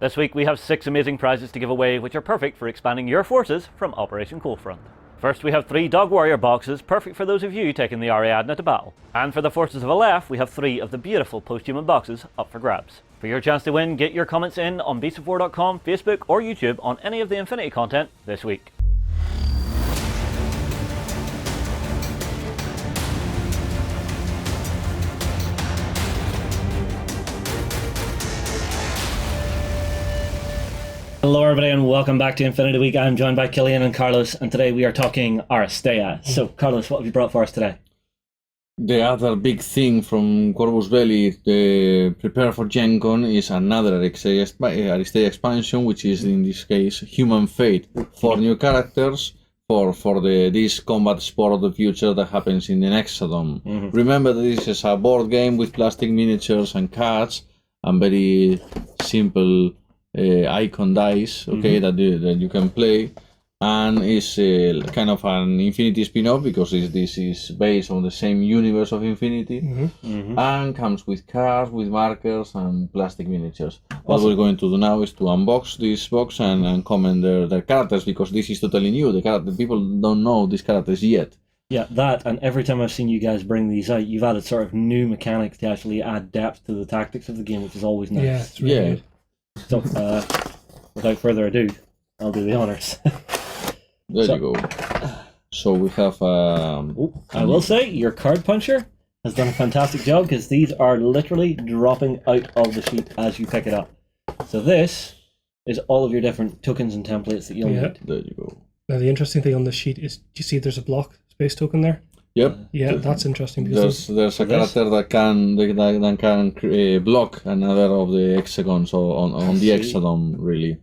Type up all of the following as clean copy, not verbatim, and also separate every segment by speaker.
Speaker 1: This week we have 6 amazing prizes to give away, which are perfect for expanding your forces from Operation Coldfront. First, we have 3 Dog Warrior boxes, perfect for those of you taking the Ariadne to battle. And for the forces of Aleph, we have 3 of the beautiful post-human boxes up for grabs. For your chance to win, get your comments in on beast4.com, Facebook or YouTube on any of the Infinity content this week. Hello everybody and welcome back to Infinity Week. I'm joined by Killian and Carlos, and today we are talking Aristeia. So Carlos, what have you brought for us today?
Speaker 2: The other big thing from Corvus Belli, the prepare for Gen Con, is another Aristeia expansion, which is in this case Human Fate. 4 new characters for this combat sport of the future that happens in the Hexadome. Remember that this is a board game with plastic miniatures and cards and very simple icon dice, okay, that you can play, and is kind of an Infinity spin-off because this is based on the same universe of Infinity, and comes with cards, with markers, and plastic miniatures. What we're going to do now is to unbox this box and comment their characters, because this is totally new. The people don't know these characters yet.
Speaker 3: Yeah, that, and every time I've seen you guys bring these out, you've added sort of new mechanics to actually add depth to the tactics of the game, which is always nice.
Speaker 4: Yeah, it's really good.
Speaker 3: So, without further ado, I'll do the honours.
Speaker 2: There you go. So we have...
Speaker 3: I will say, your card puncher has done a fantastic job, because these are literally dropping out of the sheet as you pick it up. So this is all of your different tokens and templates that you'll need.
Speaker 2: There you go.
Speaker 4: Now the interesting thing on this sheet is, do you see there's a block space token there?
Speaker 2: Yep.
Speaker 4: Yeah, that's interesting because
Speaker 2: there's a character that can block another of the hexagons on the Hexadome, really.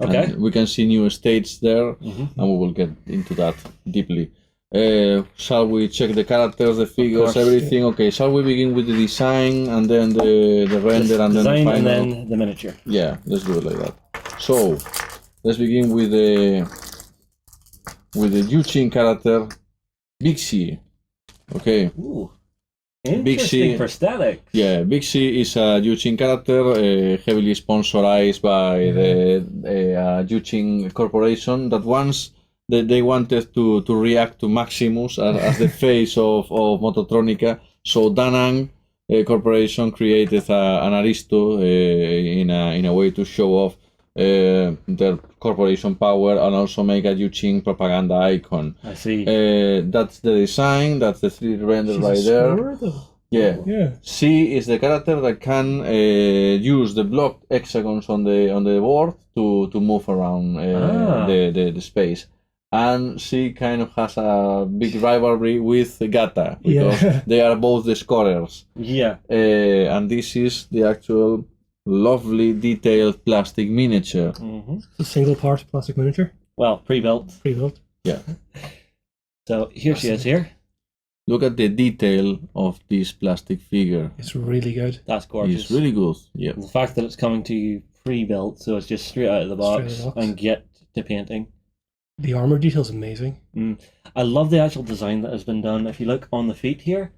Speaker 3: Okay.
Speaker 2: And we can see new states there, and we will get into that deeply. Shall we check the characters, the figures, everything? Okay. Shall we begin with the design and then the render and then the final?
Speaker 3: And then the miniature.
Speaker 2: Yeah, let's do it like that. So let's begin with the Yuchin character. Bixie, okay.
Speaker 3: Ooh, interesting prosthetics.
Speaker 2: Yeah, Bixie is a Yuchin character, heavily sponsored by the Yuchin Corporation. That once they wanted to react to Maximus as the face of Mototronica, so Danang Corporation created an aristo in a way to show off their corporation power and also make a Yuchin propaganda icon.
Speaker 3: I see.
Speaker 2: That's the design, that's the 3D render right there. Yeah. C is the character that can use the blocked hexagons on the board to move around the space. And she kind of has a big rivalry with Gata because they are both the scorers.
Speaker 3: Yeah.
Speaker 2: And this is the actual lovely detailed plastic miniature.
Speaker 4: a single part plastic miniature.
Speaker 3: Well, pre-built.
Speaker 4: Pre-built.
Speaker 2: Yeah.
Speaker 3: So here she is here.
Speaker 2: Look at the detail of this plastic figure.
Speaker 4: It's really good.
Speaker 3: That's gorgeous.
Speaker 2: It's really good. Yeah.
Speaker 3: The fact that it's coming to you pre-built, so it's just straight out of the box, and get to painting.
Speaker 4: The armor detail is amazing.
Speaker 3: I love the actual design that has been done. If you look on the feet here,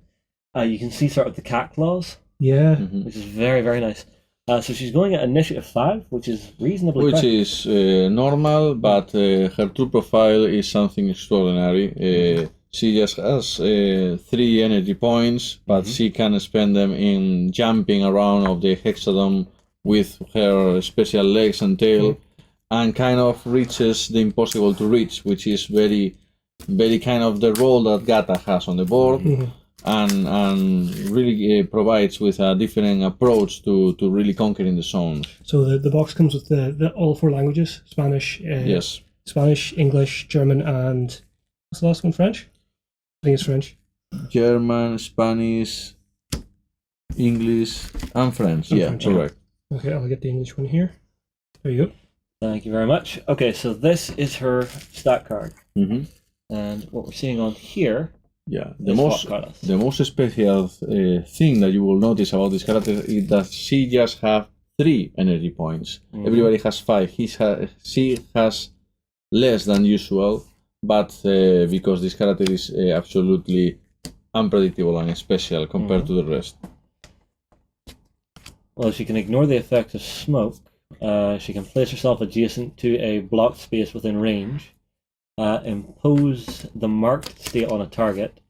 Speaker 3: you can see sort of the cat claws.
Speaker 4: Yeah.
Speaker 3: Which is very, very nice. So she's going at initiative 5, which is reasonably
Speaker 2: Which
Speaker 3: quick.
Speaker 2: is normal, but her true profile is something extraordinary. She just has 3 energy points, but she can spend them in jumping around of the Hexadome with her special legs and tail, and kind of reaches the impossible to reach, which is very, very kind of the role that Gata has on the board. And really provides with a different approach to really conquering the zones.
Speaker 4: So the box comes with the all 4 languages: Spanish,
Speaker 2: yes,
Speaker 4: Spanish, English, German, and what's the last one? French. I think it's French.
Speaker 2: German, Spanish, English, and French.
Speaker 4: French,
Speaker 2: correct.
Speaker 4: Okay, I'll get the English one here. There you go.
Speaker 3: Thank you very much. Okay, so this is her stat card, and what we're seeing on here.
Speaker 2: Yeah, the most special thing that you will notice about this character is that she just has 3 energy points. Everybody has 5. She has less than usual, but because this character is absolutely unpredictable and special compared to the rest.
Speaker 3: Well, she can ignore the effect of smoke. She can place herself adjacent to a blocked space within range, impose the marked state on a target,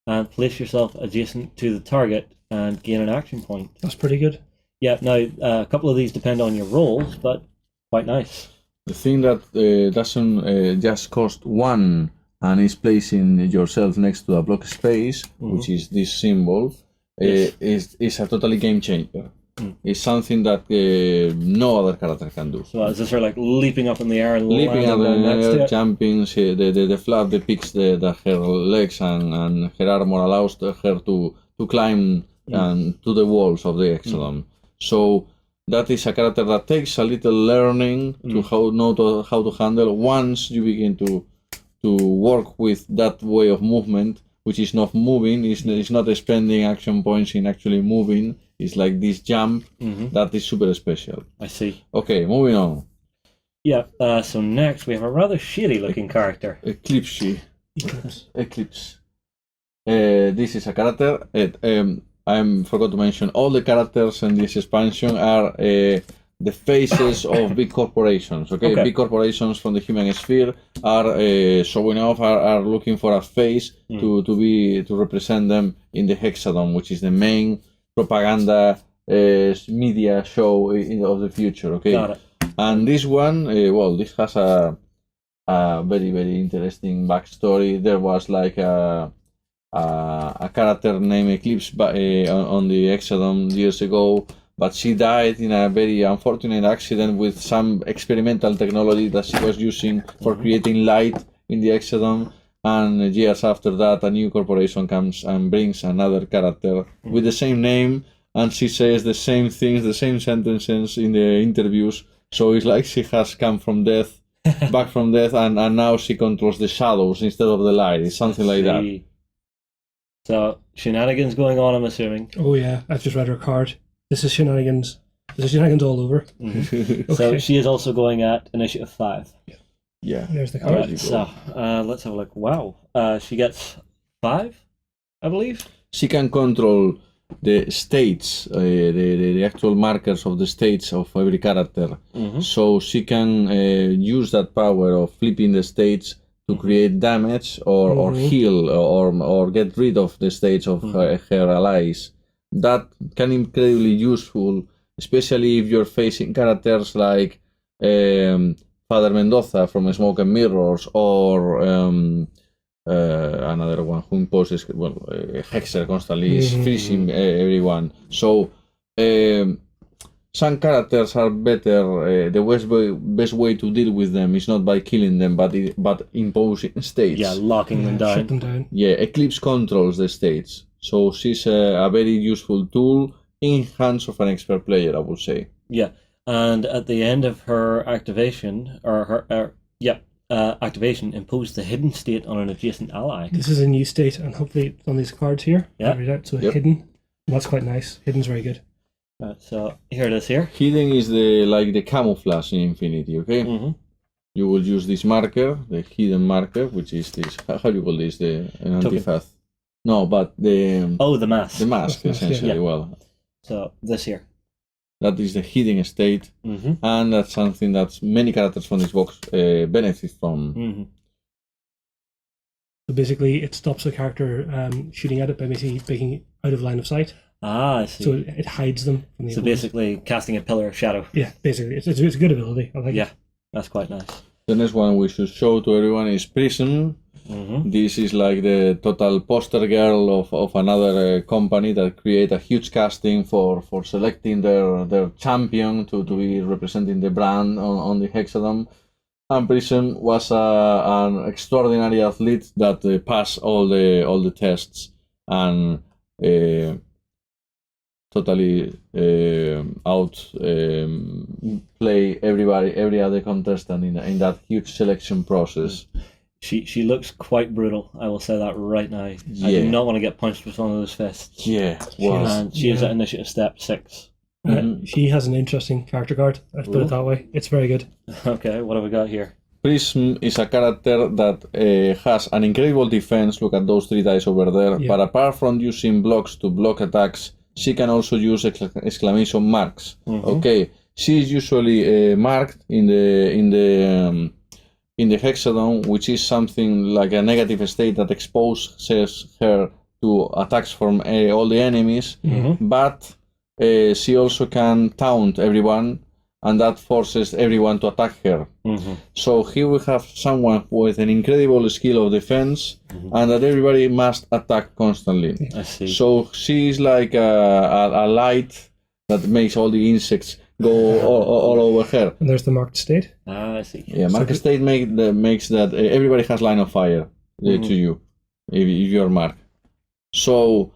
Speaker 3: and place yourself adjacent to the target and gain an action point.
Speaker 4: That's pretty good.
Speaker 3: Yeah, now a couple of these depend on your rolls, but quite nice.
Speaker 2: The thing that doesn't just cost one and is placing yourself next to a block space, which is this symbol, is a totally game changer. It's something that no other character can do.
Speaker 3: So is this her like leaping up in the air and
Speaker 2: Leaping up
Speaker 3: landing
Speaker 2: in
Speaker 3: down next
Speaker 2: the
Speaker 3: to
Speaker 2: air,
Speaker 3: it?
Speaker 2: jumping, the flap depicts her legs and her armor allows her to climb and to the walls of the Hexadome. So that is a character that takes a little learning to how to handle. Once you begin to work with that way of movement, which is not moving, is not spending action points in actually moving. It's like this jump that is super special.
Speaker 3: I see.
Speaker 2: Okay, moving on.
Speaker 3: Yeah, so next we have a rather shitty looking character.
Speaker 2: Eclypse.
Speaker 4: Eclipse.
Speaker 2: This is a character. I forgot to mention all the characters in this expansion are the faces of big corporations. Okay, big corporations from the human sphere are showing off, are looking for a face to represent them in the Hexadome, which is the main propaganda media show of the future. Okay,
Speaker 3: Got it.
Speaker 2: and this one, this has a very, very interesting backstory. There was like a character named Eclypse on the Hexadome years ago, but she died in a very unfortunate accident with some experimental technology that she was using for creating light in the Hexadome. And years after that, a new corporation comes and brings another character with the same name, and she says the same things, the same sentences in the interviews. So it's like she has come from death, back from death, and now she controls the shadows instead of the light. It's something like that.
Speaker 3: So, shenanigans going on, I'm assuming.
Speaker 4: Oh yeah, I've just read her card. This is shenanigans. This is shenanigans all over.
Speaker 3: So she is also going at initiative 5.
Speaker 2: Yeah.
Speaker 4: There's the
Speaker 2: There
Speaker 4: card.
Speaker 2: you go.
Speaker 3: So, let's have a look. Wow. She gets 5, I believe.
Speaker 2: She can control the states, the actual markers of the states of every character. So she can use that power of flipping the states to create damage or heal or get rid of the states of her allies. That can be incredibly useful, especially if you're facing characters like Father Mendoza from Smoke and Mirrors, or another one who imposes, Hexer constantly is freezing everyone. So some characters are better. The best way to deal with them is not by killing them, but imposing states.
Speaker 3: Yeah, locking them down.
Speaker 4: Shut them down.
Speaker 2: Yeah, Eclypse controls the states, so she's a very useful tool in hands of an expert player, I would say.
Speaker 3: Yeah, and at the end of her activation, activation, impose the hidden state on an adjacent ally.
Speaker 4: This is a new state, and hopefully it's on these cards here.
Speaker 3: Yeah.
Speaker 4: Read out. So hidden. That's quite nice. Hidden's very good.
Speaker 3: So here it is here.
Speaker 2: Hidden is the camouflage in Infinity, okay? You will use this marker, the hidden marker, which is this, how do you call this, the antifath? No, but the...
Speaker 3: Oh, the mask.
Speaker 2: The mask, essentially,
Speaker 3: Yeah.
Speaker 2: well.
Speaker 3: So this here.
Speaker 2: That is the hidden state, and that's something that many characters from this box benefit from.
Speaker 4: So basically, it stops the character shooting at it by basically making it out of line of sight.
Speaker 3: Ah, I see.
Speaker 4: So it hides them from the
Speaker 3: So
Speaker 4: opponent.
Speaker 3: basically casting a pillar of shadow.
Speaker 4: Yeah, basically. It's a good ability. I like
Speaker 3: Yeah,
Speaker 4: it.
Speaker 3: that's quite nice.
Speaker 2: The next one we should show to everyone is Prysm. This is like the total poster girl of another company that create a huge casting for selecting their champion to be representing the brand on the Hexadome. And Prysm was an extraordinary athlete that passed all the tests and totally play every other contestant in that huge selection process.
Speaker 3: She looks quite brutal, I will say that right now. I
Speaker 2: Yeah.
Speaker 3: do not want to get punched with one of those fists.
Speaker 2: Yeah, well,
Speaker 3: And she is at initiative step 6.
Speaker 4: She has an interesting character card. Let's put it that way. It's very good.
Speaker 3: Okay, what have we got here?
Speaker 2: Prysm is a character that has an incredible defense. Look at those 3 dice over there.
Speaker 4: Yeah.
Speaker 2: But apart from using blocks to block attacks, she can also use exclamation marks. Okay, She is usually marked in the Hexadome, which is something like a negative state that exposes her to attacks from all the enemies, but she also can taunt everyone, and that forces everyone to attack her. So here we have someone with an incredible skill of defense, and that everybody must attack constantly.
Speaker 3: I see.
Speaker 2: So she is like a light that makes all the insects go all over her.
Speaker 4: And there's the marked state.
Speaker 3: I see.
Speaker 2: Yeah, marked state makes that everybody has line of fire to you if you're marked. So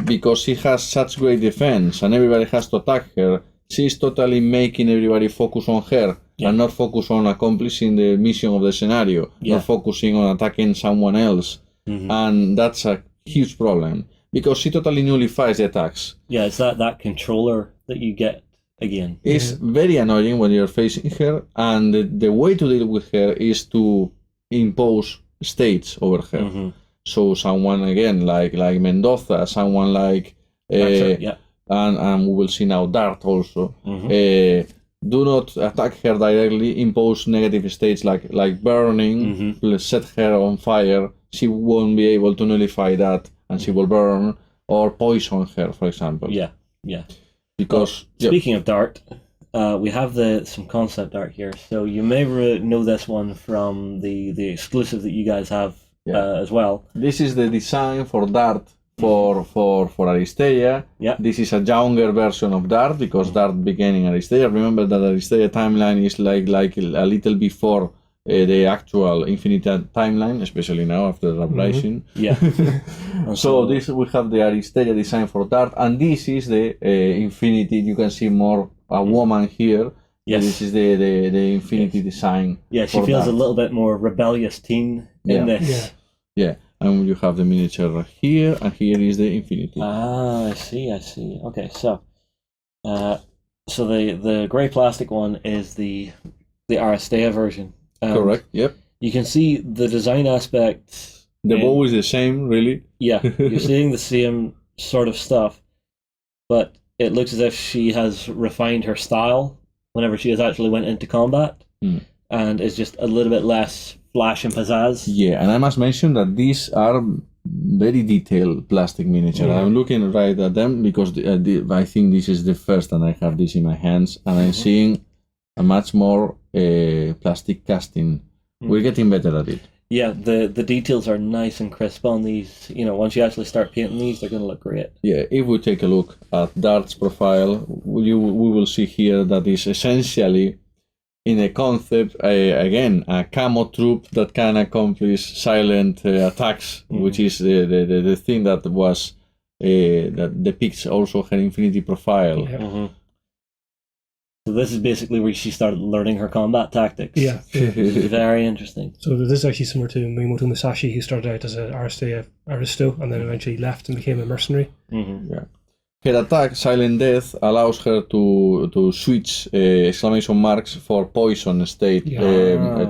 Speaker 2: because she has such great defense and everybody has to attack her, she's totally making everybody focus on her and not focus on accomplishing the mission of the scenario, not focusing on attacking someone else. And that's a huge problem because she totally nullifies the attacks.
Speaker 3: Yeah, it's that controller that you get again.
Speaker 2: It's very annoying when you're facing her, and the way to deal with her is to impose states over her. So someone again like Mendoza, someone like and we will see now Dart also. Do not attack her directly. Impose negative states like burning. Set her on fire. She won't be able to nullify that, and she will burn or poison her, for example.
Speaker 3: Yeah.
Speaker 2: Because
Speaker 3: speaking of Dart, we have some concept art here. So you may know this one from the exclusive that you guys have as well.
Speaker 2: This is the design for Dart for Aristeia. This is a younger version of Dart because Dart began in Aristeia. Remember that Aristeia timeline is like a little before the actual Infinity timeline, especially now after the Uprising. So this we have the Aristeia design for Dart, and this is the Infinity. You can see more a woman here. This is the Infinity design.
Speaker 3: Yeah, she feels
Speaker 2: Dart.
Speaker 3: a little bit more rebellious teen in this.
Speaker 2: Yeah, and you have the miniature here, and here is the Infinity.
Speaker 3: Ah, I see. Okay, so the grey plastic one is the Aristeia version.
Speaker 2: Correct. Yep.
Speaker 3: You can see the design aspect.
Speaker 2: The bow is the same, really.
Speaker 3: Yeah, you're seeing the same sort of stuff, but it looks as if she has refined her style whenever she has actually went into combat, and is just a little bit less flash and pizzazz.
Speaker 2: Yeah, and I must mention that these are very detailed plastic miniature. I'm looking right at them because I think this is the first, and I have this in my hands, and I'm seeing a much more plastic casting. We're getting better at it.
Speaker 3: Yeah, the details are nice and crisp on these. You know, once you actually start painting these, they're going to look great. Yeah,
Speaker 2: if we take a look at Dart's profile, we will see here that is essentially in a concept, again, a camo troop that can accomplish silent attacks, which is the thing that was that depicts also her Infinity profile.
Speaker 3: So this is basically where she started learning her combat tactics.
Speaker 4: Yeah.
Speaker 3: It's very interesting.
Speaker 4: So this is actually similar to Miyamoto Musashi, who started out as an aristo and then eventually left and became a mercenary.
Speaker 2: Yeah. Her attack, Silent Death, allows her to switch exclamation marks for poison state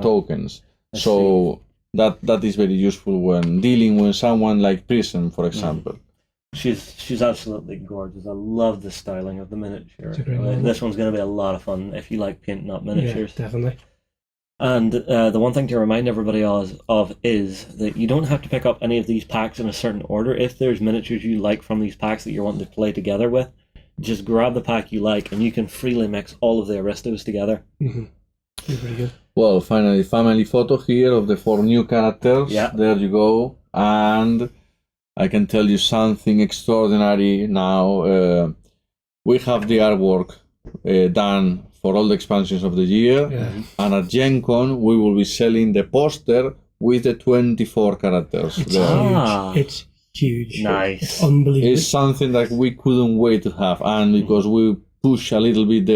Speaker 2: tokens. So that is very useful when dealing with someone like Prysm, for example.
Speaker 3: She's absolutely gorgeous. I love the styling of the miniature. This one's going to be a lot of fun if you like painting up miniatures.
Speaker 4: Yeah, definitely.
Speaker 3: And the one thing to remind everybody of is that you don't have to pick up any of these packs in a certain order. If there's miniatures you like from these packs that you're wanting to play together with, just grab the pack you like and you can freely mix all of the aristos together.
Speaker 4: Pretty good.
Speaker 2: Well, finally, family photo here of the 4 new characters.
Speaker 3: Yeah.
Speaker 2: There you go. And I can tell you something extraordinary now. We have the artwork done for all the expansions of the year, and at Gen Con we will be selling the poster with the 24 characters.
Speaker 4: It's huge. It's huge.
Speaker 3: Nice.
Speaker 4: It's unbelievable.
Speaker 2: It's something that we couldn't wait to have, and because we push a little bit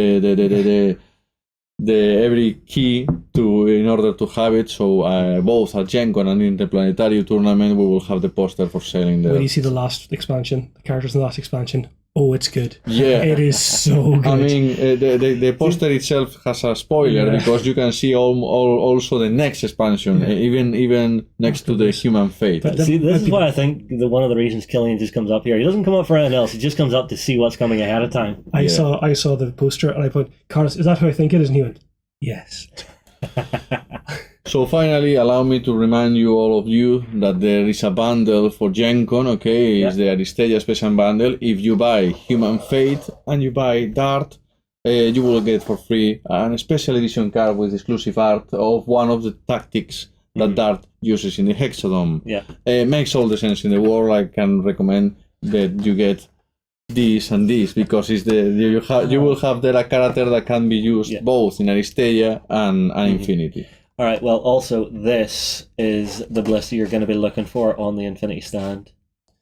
Speaker 2: the every key in order to have it, so both at Gen Con and in the Planetary Tournament we will have the poster for selling there.
Speaker 4: When you see the last expansion, the characters in the last expansion, Oh, it's good.
Speaker 2: Yeah.
Speaker 4: It is so good.
Speaker 2: I mean, the poster itself has a spoiler because you can see also the next expansion, even next to the Human Fate.
Speaker 3: But see, this is why I think one of the reasons Killian just comes up here. He doesn't come up for anything else. He just comes up to see what's coming ahead of time.
Speaker 4: I saw the poster and I put, Carlos, is that how I think it is? And he went, yes.
Speaker 2: So finally, allow me to remind you, all of you, that there is a bundle for Gen Con, okay? It's the Aristeia Special Bundle. If you buy Human Fate and you buy Dart, you will get for free an special edition card with exclusive art of one of the tactics that Dart uses in the Hexadome.
Speaker 3: Yeah.
Speaker 2: Makes all the sense in the world. I can recommend that you get this and this because it's you will have there a character that can be used both in Aristeia and Infinity.
Speaker 3: All right, well, also, this is the blister you're going to be looking for on the Infinity stand.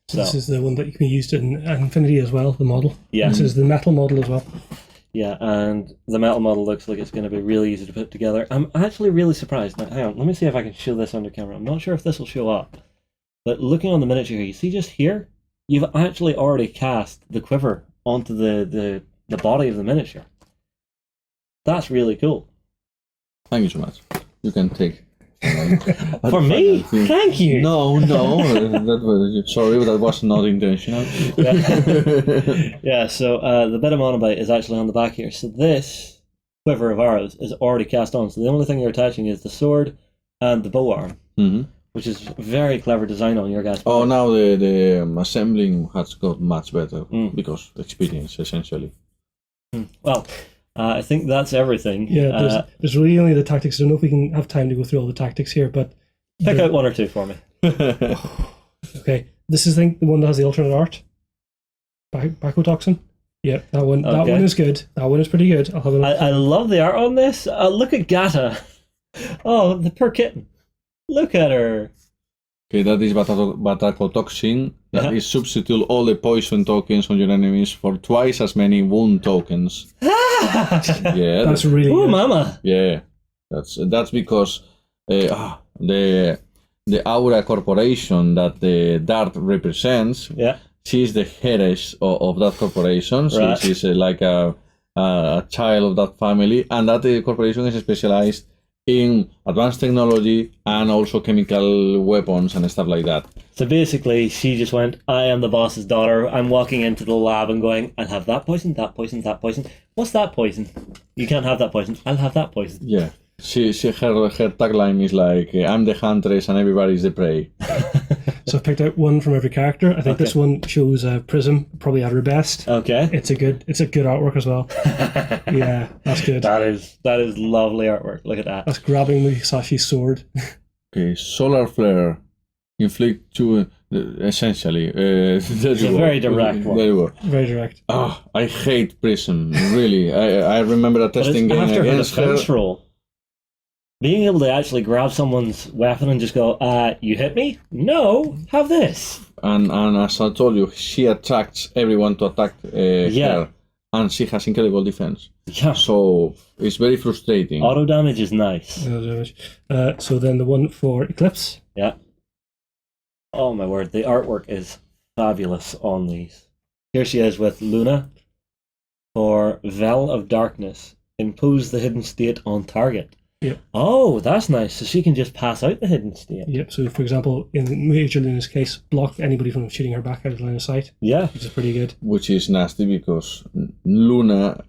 Speaker 4: So this is the one that you can use in Infinity as well, the model.
Speaker 3: Yeah.
Speaker 4: This is the metal model as well.
Speaker 3: Yeah, and the metal model looks like it's going to be really easy to put together. I'm actually really surprised. Now, hang on, let me see if I can show this under camera. I'm not sure if this will show up. But looking on the miniature here, you see just here, you've actually already cast the quiver onto the body of the miniature. That's really cool.
Speaker 2: Thank you so much. You can take.
Speaker 3: For me? Thank you.
Speaker 2: No, sorry, that was not intentional.
Speaker 3: Yeah, so the bit of monobite is actually on the back here. So this quiver of arrows is already cast on. So the only thing you're attaching is the sword and the bow arm, which is very clever design on your guys' part.
Speaker 2: Oh, now the assembling has got much better because experience, essentially.
Speaker 3: Well, I think that's everything.
Speaker 4: Yeah, there's really only the tactics. I don't know if we can have time to go through all the tactics here, but...
Speaker 3: Pick out one or two for me.
Speaker 4: Okay, this is the one that has the alternate art. Bacotoxin. Yeah, that one. That one is good. That one is pretty good. I'll have a look.
Speaker 3: I love the art on this. Look at Gata. Oh, the poor kitten. Look at her.
Speaker 2: Okay, that is Bacotoxin. That is substitute all the poison tokens on your enemies for twice as many wound tokens. Yeah,
Speaker 4: that's really good.
Speaker 3: Mama.
Speaker 2: Yeah, that's because the Aura Corporation that the Dart represents.
Speaker 3: Yeah,
Speaker 2: she's the heiress of that corporation. So she's like a child of that family, and that corporation is specialized in advanced technology and also chemical weapons and stuff like that.
Speaker 3: So basically, she just went, I am the boss's daughter. I'm walking into the lab and going, I'll have that poison, that poison, that poison. What's that poison? You can't have that poison. I'll have that poison.
Speaker 2: Yeah. Her tagline is like, I'm the huntress and everybody's the prey.
Speaker 4: So I picked out one from every character. I think this one shows Prysm probably at her best.
Speaker 3: Okay.
Speaker 4: It's a good artwork as well. Yeah, that's good.
Speaker 3: That is lovely artwork. Look at that.
Speaker 4: That's grabbing Musashi's sword.
Speaker 2: Okay, solar flare. Inflict two, essentially.
Speaker 3: It's a very direct one.
Speaker 2: There you go.
Speaker 4: Very direct.
Speaker 2: Oh, I hate Prysm, really. I remember a testing game
Speaker 3: after
Speaker 2: against
Speaker 3: her defense roll. Being able to actually grab someone's weapon and just go, you hit me? No, have this.
Speaker 2: And as I told you, she attracts everyone to attack her. And she has incredible defense.
Speaker 3: Yeah.
Speaker 2: So it's very frustrating.
Speaker 3: Auto damage is nice.
Speaker 4: Auto damage. So then the one for Eclypse.
Speaker 3: Yeah. Oh my word, the artwork is fabulous on these. Here she is with Luna. For Veil of Darkness, impose the hidden state on target.
Speaker 4: Yep.
Speaker 3: Oh, that's nice. So she can just pass out the hidden state.
Speaker 4: Yep. So, for example, in Major Luna's case, block anybody from shooting her back out of line of sight.
Speaker 3: Yeah.
Speaker 4: Which is pretty good.
Speaker 2: Which is nasty because Luna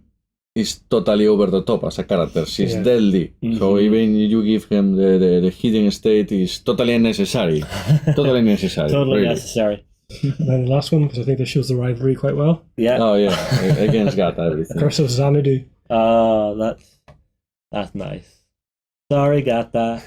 Speaker 2: is totally over the top as a character. She's deadly. So even you give him the hidden state is totally unnecessary. Totally necessary.
Speaker 3: Totally necessary.
Speaker 4: And then the last one, because I think this shows the rivalry quite well.
Speaker 3: Yeah.
Speaker 2: Oh yeah, against Gata everything.
Speaker 4: Curse of Xanadu.
Speaker 3: Oh, that's nice. Sorry, Gata.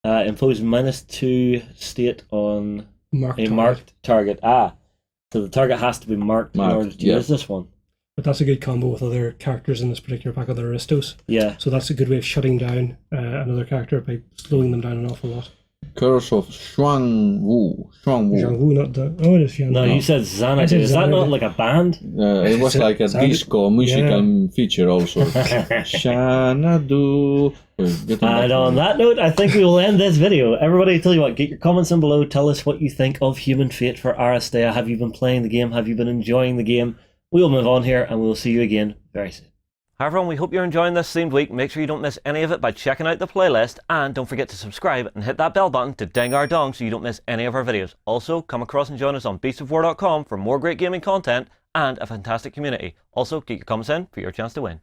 Speaker 3: Impose -2 state on a marked target. So the target has to be marked in order to use this one.
Speaker 4: But that's a good combo with other characters in this particular pack, other aristos.
Speaker 3: Yeah.
Speaker 4: So that's a good way of shutting down another character by slowing them down an awful lot.
Speaker 2: Curse of Xuanwu.
Speaker 4: Zhangwu, not that. Oh, it is Xian.
Speaker 3: No, you said Xanadu.
Speaker 4: I said
Speaker 3: Is that not
Speaker 4: Xanadu.
Speaker 3: like a band?
Speaker 2: It was like a disco musical feature also. Xanadu.
Speaker 3: And on that note, I think we will end this video. Everybody, tell you what, get your comments in below. Tell us what you think of Human Fate for Aristeia. Have you been playing the game? Have you been enjoying the game? We'll move on here, and we'll see you again very soon.
Speaker 1: Hi everyone, we hope you're enjoying this themed week. Make sure you don't miss any of it by checking out the playlist, and don't forget to subscribe and hit that bell button to ding our dong so you don't miss any of our videos. Also, come across and join us on beastsofwar.com for more great gaming content and a fantastic community. Also, get your comments in for your chance to win.